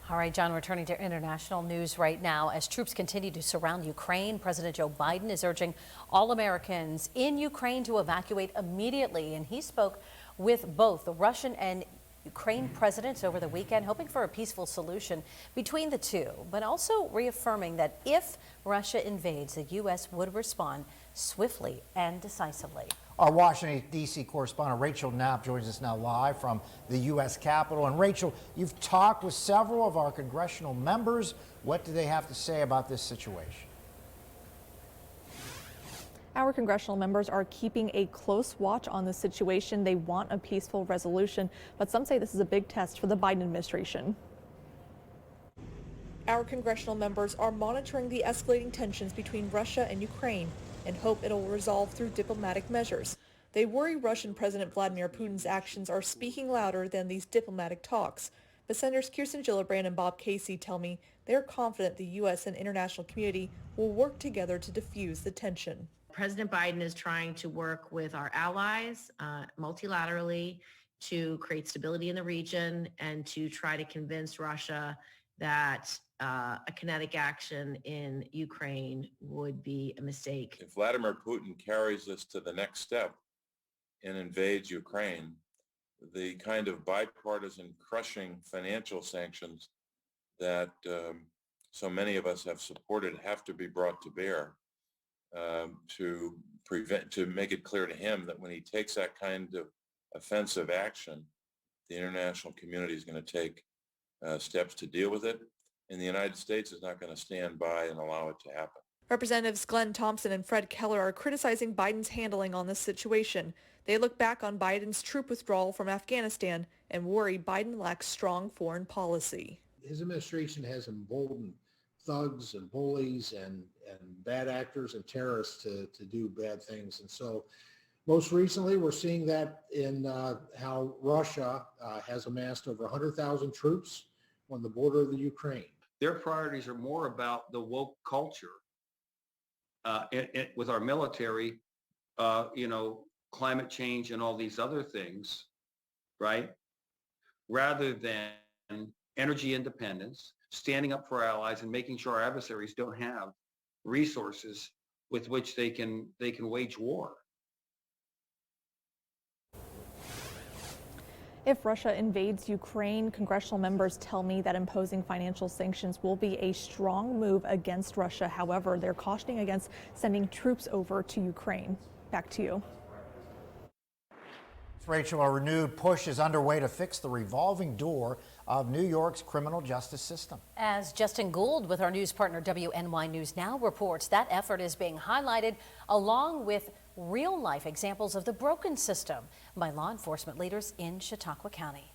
All right, John, returning to international news right now. As troops continue to surround Ukraine, President Joe Biden is urging all Americans in Ukraine to evacuate immediately. And he spoke with both the Russian and Ukraine presidents over the weekend, hoping for a peaceful solution between the two, but also reaffirming that if Russia invades, the U.S. would respond swiftly and decisively. Our Washington, D.C. correspondent Rachel Knapp joins us now live from the U.S. Capitol. And Rachel, you've talked with several of our congressional members. What do they have to say about this situation? Our congressional members are keeping a close watch on the situation. They want a peaceful resolution, but some say this is a big test for the Biden administration. Our congressional members are monitoring the escalating tensions between Russia and Ukraine and hope it'll resolve through diplomatic measures. They worry Russian President Vladimir Putin's actions are speaking louder than these diplomatic talks. But Senators Kirsten Gillibrand and Bob Casey tell me they're confident the U.S. and international community will work together to defuse the tension. President Biden is trying to work with our allies multilaterally to create stability in the region and to try to convince Russia that a kinetic action in Ukraine would be a mistake. If Vladimir Putin carries this to the next step and invades Ukraine, the kind of bipartisan crushing financial sanctions that so many of us have supported have to be brought to bear to make it clear to him that when he takes that kind of offensive action, the international community is going to take steps to deal with it, and the United States is not going to stand by and allow it to happen. Representatives Glenn Thompson and Fred Keller are criticizing Biden's handling on this situation. They look back on Biden's troop withdrawal from Afghanistan and worry Biden lacks strong foreign policy. His administration has emboldened thugs and bullies and bad actors and terrorists to do bad things. And so most recently, we're seeing that in how Russia has amassed over 100,000 troops on the border of the Ukraine. Their priorities are more about the woke culture with our military, climate change and all these other things, right? Rather than energy independence, standing up for our allies and making sure our adversaries don't have resources with which they can wage war. If Russia invades Ukraine, congressional members tell me that imposing financial sanctions will be a strong move against Russia. However, they're cautioning against sending troops over to Ukraine. Back to you. Rachel, a renewed push is underway to fix the revolving door of New York's criminal justice system. As Justin Gould with our news partner WNY News Now reports, that effort is being highlighted along with real-life examples of the broken system by law enforcement leaders in Chautauqua County.